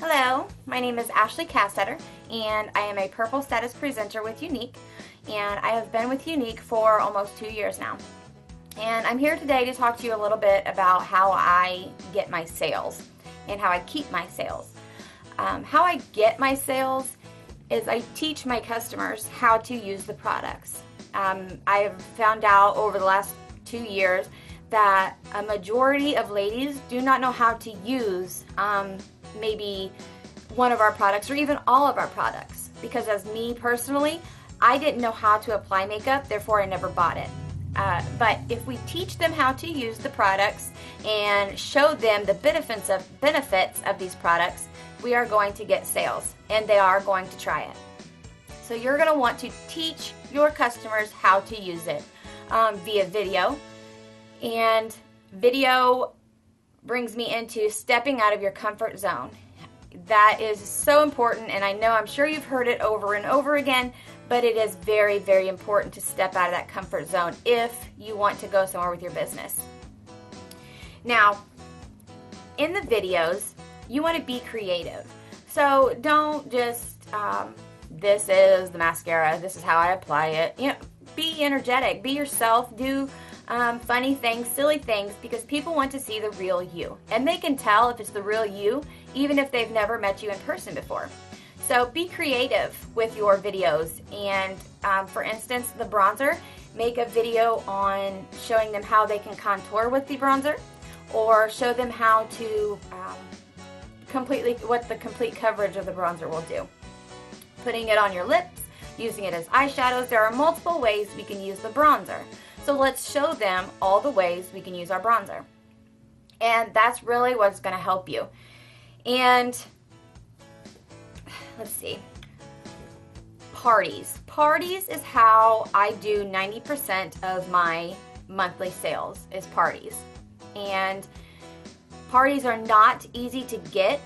Hello, my name is Ashley Cassetter, and I am a Purple Status Presenter with Younique, and I have been with Younique for almost 2 years now. And I'm here today to talk to you a little bit about how I get my sales and how I keep my sales. How I get my sales is I teach my customers how to use the products. I have found out over the last 2 years that a majority of ladies do not know how to use maybe one of our products or even all of our products, because as me personally, I didn't know how to apply makeup, therefore I never bought it. But if we teach them how to use the products and show them the benefits of these products, we are going to get sales, and they are going to try it. So you're going to want to teach your customers how to use it via video. And video brings me into stepping out of your comfort zone. That is so important, and I'm sure you've heard it over and over again, but it is very, very important to step out of that comfort zone if you want to go somewhere with your business. Now, in the videos, you want to be creative. So don't just, this is the mascara, this is how I apply it. Be energetic, be yourself, do funny things, silly things, because people want to see the real you. And they can tell if it's the real you, even if they've never met you in person before. So be creative with your videos. And for instance, the bronzer, make a video on showing them how they can contour with the bronzer, or show them how to what the complete coverage of the bronzer will do. Putting it on your lips, using it as eyeshadows. There are multiple ways we can use the bronzer. So let's show them all the ways we can use our bronzer. And that's really what's going to help you. And let's see. Parties. Parties is how I do 90% of my monthly sales, is parties. And parties are not easy to get,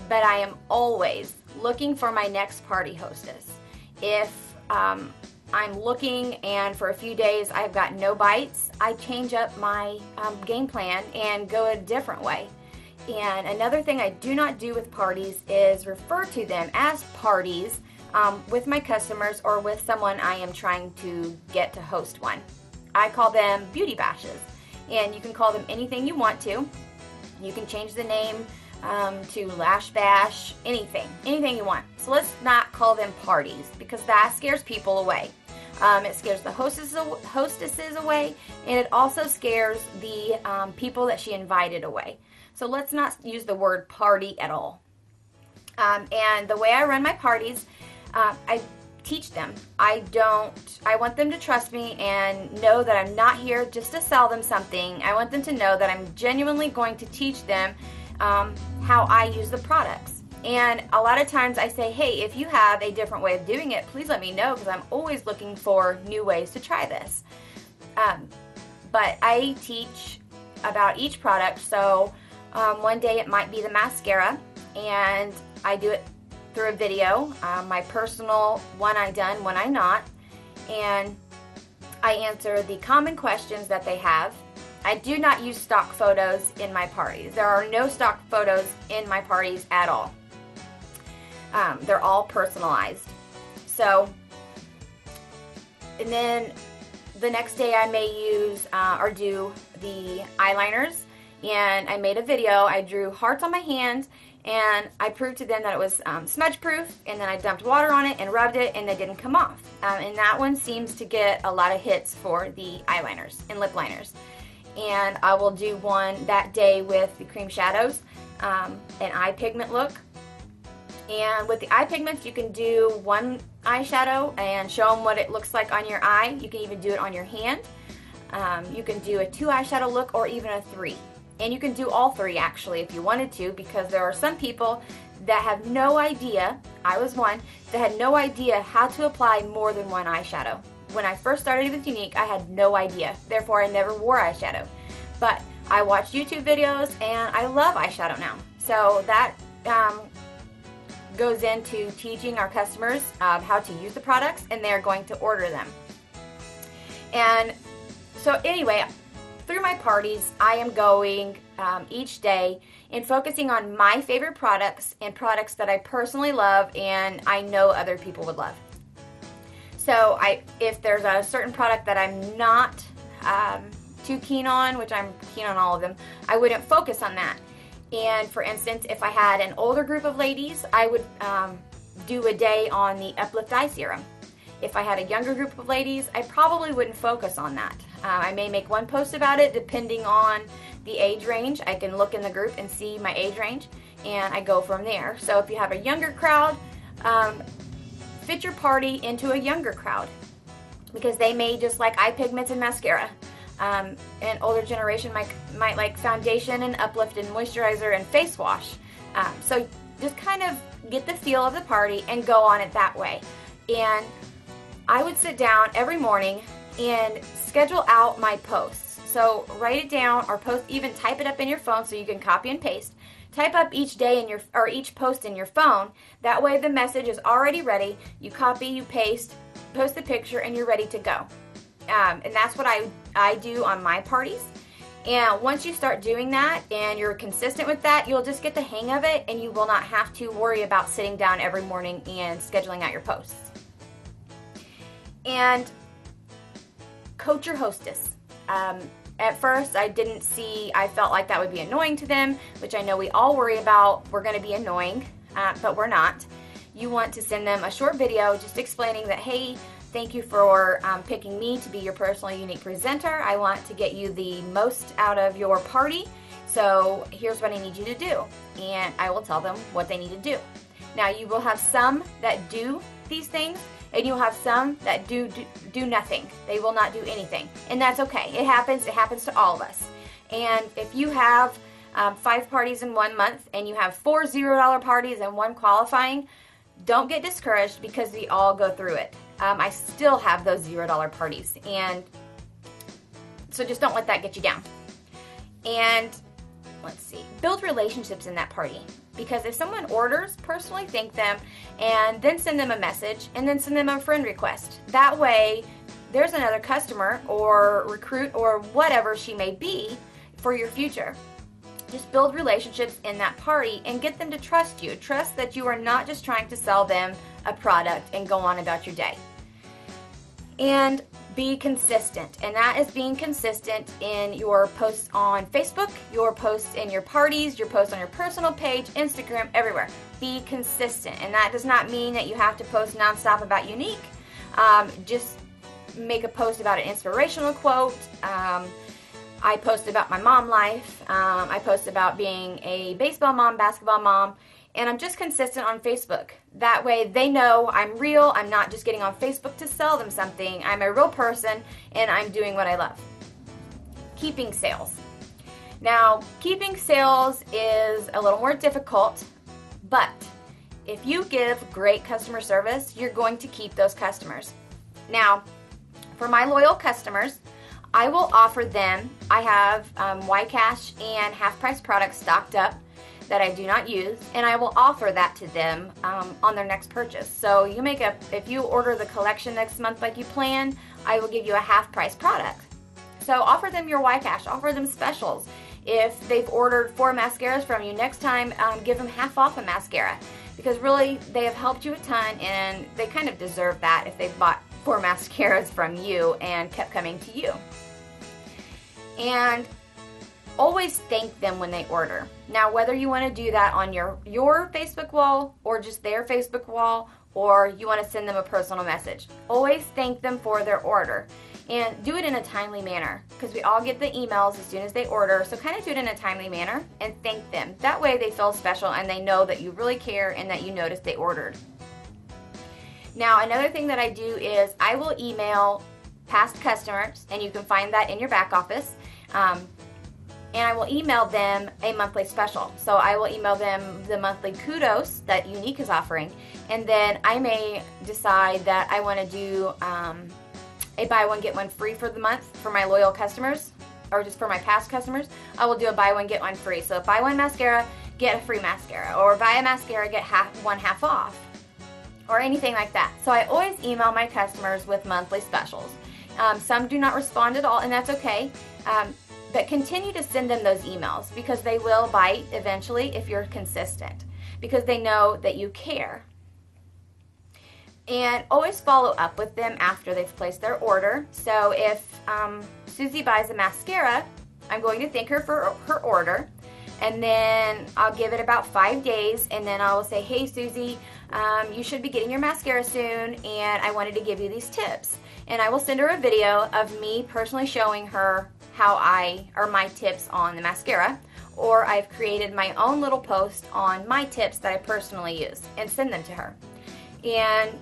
but I am always looking for my next party hostess. If I'm looking and for a few days I've got no bites, I change up my game plan and go a different way. And another thing I do not do with parties is refer to them as parties with my customers or with someone I am trying to get to host one. I call them beauty bashes, and you can call them anything you want to. You can change the name to Lash Bash, anything you want. So let's not call them parties, because that scares people away. It scares the hostesses away, and it also scares the people that she invited away. So let's not use the word party at all. And the way I run my parties, I teach them. I want them to trust me and know that I'm not here just to sell them something. I want them to know that I'm genuinely going to teach them how I use the products. And a lot of times I say, hey, if you have a different way of doing it, please let me know, because I'm always looking for new ways to try this. But I teach about each product. So one day it might be the mascara, and I do it through a video, my personal one I done, one I not, and I answer the common questions that they have. I do not use stock photos in my parties. There are no stock photos in my parties at all. They're all personalized. So, and then the next day I may use or do the eyeliners, and I made a video. I drew hearts on my hands, and I proved to them that it was smudge proof, and then I dumped water on it and rubbed it, and they didn't come off. And that one seems to get a lot of hits for the eyeliners and lip liners. And I will do one that day with the cream shadows, an eye pigment look. And with the eye pigments, you can do one eyeshadow and show them what it looks like on your eye. You can even do it on your hand. You can do a 2 eyeshadow look, or even a 3. And you can do all 3 actually if you wanted to, because there are some people that have no idea, I was one, that had no idea how to apply more than one eyeshadow. When I first started with Younique, I had no idea. Therefore, I never wore eyeshadow. But I watched YouTube videos, and I love eyeshadow now. So that goes into teaching our customers how to use the products, and they're going to order them. And so anyway, through my parties, I am going each day and focusing on my favorite products and products that I personally love and I know other people would love. So if there's a certain product that I'm not too keen on, which I'm keen on all of them, I wouldn't focus on that. And for instance, if I had an older group of ladies, I would do a day on the Uplift Eye Serum. If I had a younger group of ladies, I probably wouldn't focus on that. I may make one post about it depending on the age range. I can look in the group and see my age range, and I go from there. So if you have a younger crowd, fit your party into a younger crowd, because they may just like eye pigments and mascara. An older generation might like foundation and uplift and moisturizer and face wash. So just kind of get the feel of the party and go on it that way. And I would sit down every morning and schedule out my posts. So write it down, or even type it up in your phone so you can copy and paste. Type up each day or each post in your phone. That way the message is already ready. You copy, you paste, post the picture, and you're ready to go. And that's what I do on my parties. And once you start doing that and you're consistent with that, you'll just get the hang of it, and you will not have to worry about sitting down every morning and scheduling out your posts. And coach your hostess. At first, I felt like that would be annoying to them, which I know we all worry about. We're going to be annoying, but we're not. You want to send them a short video just explaining that, hey, thank you for picking me to be your personal unique presenter. I want to get you the most out of your party, so here's what I need you to do. And I will tell them what they need to do. Now, you will have some that do these things, and you'll have some that do nothing. They will not do anything, and that's okay. It happens to all of us. And if you have 5 parties in 1 month and you have 4 $0 parties and 1 qualifying, don't get discouraged, because we all go through it. I still have those $0 parties, and so just don't let that get you down. And let's see, build relationships in that party. Because if someone orders, personally thank them, and then send them a message, and then send them a friend request. That way, there's another customer or recruit or whatever she may be for your future. Just build relationships in that party and get them to trust you. Trust that you are not just trying to sell them a product and go on about your day. And be consistent, and that is being consistent in your posts on Facebook, your posts in your parties, your posts on your personal page, Instagram, everywhere. Be consistent, and that does not mean that you have to post nonstop about Younique. Just make a post about an inspirational quote. I post about my mom life. I post about being a baseball mom, basketball mom, and I'm just consistent on Facebook. That way they know I'm real. I'm not just getting on Facebook to sell them something. I'm a real person, and I'm doing what I love. Keeping sales. Now, keeping sales is a little more difficult, but if you give great customer service, you're going to keep those customers. Now, for my loyal customers, I will offer them, I have YCash and half-price products stocked up that I do not use, and I will offer that to them on their next purchase. So if you order the collection next month like you plan, I will give you a half-price product. So offer them your YCash, offer them specials. If they've ordered 4 mascaras from you, next time give them half off a mascara, because really they have helped you a ton, and they kind of deserve that if they've bought 4 mascaras from you and kept coming to you. And always thank them when they order. Now, whether you want to do that on your Facebook wall or just their Facebook wall, or you want to send them a personal message, always thank them for their order. And do it in a timely manner, because we all get the emails as soon as they order, so kind of do it in a timely manner and thank them. That way they feel special and they know that you really care and that you noticed they ordered. Now, another thing that I do is I will email past customers, and you can find that in your back office, and I will email them a monthly special. So I will email them the monthly kudos that Younique is offering, and then I may decide that I want to do a buy one get one free for the month for my loyal customers, or just for my past customers. I will do a buy one get one free. So buy one mascara, get a free mascara, or buy a mascara, get one half off, or anything like that. So I always email my customers with monthly specials. Some do not respond at all, and that's okay. But continue to send them those emails because they will bite eventually if you're consistent, because they know that you care. And always follow up with them after they've placed their order. So if Susie buys a mascara, I'm going to thank her for her order, and then I'll give it about 5 days, and then I will say, hey Susie, you should be getting your mascara soon, and I wanted to give you these tips. And I will send her a video of me personally showing her my tips on the mascara, or I've created my own little post on my tips that I personally use and send them to her. And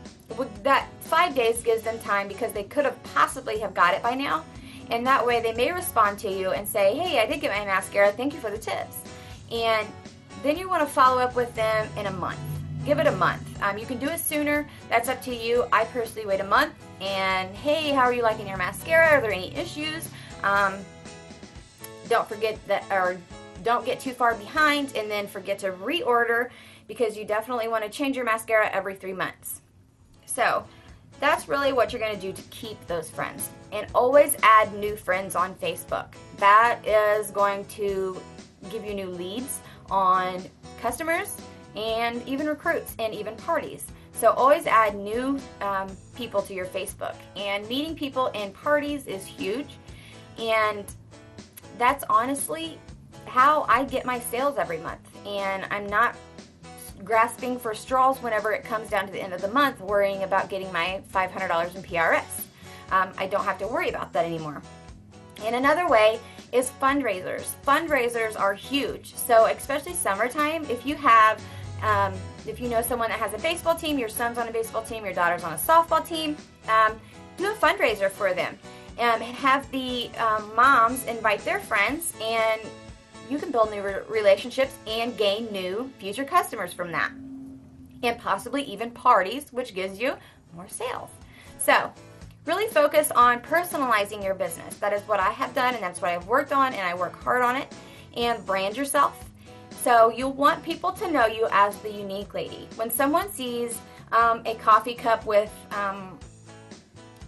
that 5 days gives them time, because they could have possibly have got it by now, and that way they may respond to you and say, hey, I did get my mascara, thank you for the tips. And then you want to follow up with them in a month. Give it a month. You can do it sooner, that's up to you. I personally wait a month, and hey, how are you liking your mascara? Are there any issues? Don't forget that, or don't get too far behind and then forget to reorder, because you definitely want to change your mascara every 3 months. So that's really what you're going to do to keep those friends. And always add new friends on Facebook. That is going to give you new leads on customers and even recruits and even parties. So always add new people to your Facebook. And meeting people in parties is huge. And that's honestly how I get my sales every month. And I'm not grasping for straws whenever it comes down to the end of the month, worrying about getting my $500 in PRS. I don't have to worry about that anymore. And another way is fundraisers. Fundraisers are huge. So especially summertime, if you have, if you know someone that has a baseball team, your son's on a baseball team, your daughter's on a softball team, do a fundraiser for them. Have the moms invite their friends, and you can build new relationships and gain new future customers from that. And possibly even parties, which gives you more sales. So really focus on personalizing your business. That is what I have done, and that's what I've worked on, and I work hard on it. And brand yourself. So you'll want people to know you as the unique lady. When someone sees a coffee cup with,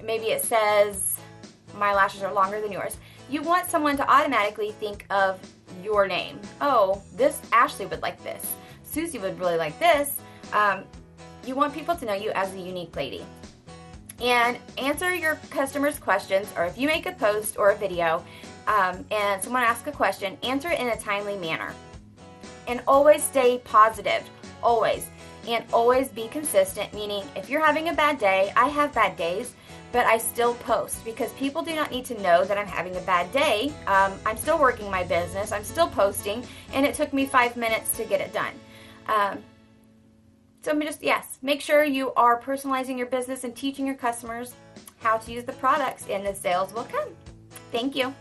maybe it says, my lashes are longer than yours, you want someone to automatically think of your name. Oh, this Ashley would like this. Susie would really like this. You want people to know you as a unique lady. And answer your customers' questions, or if you make a post or a video and someone asks a question, answer it in a timely manner. And always stay positive, always. And always be consistent, meaning if you're having a bad day, I have bad days, but I still post, because people do not need to know that I'm having a bad day. I'm still working my business, I'm still posting, and it took me 5 minutes to get it done. So just, yes, make sure you are personalizing your business and teaching your customers how to use the products, and the sales will come. Thank you.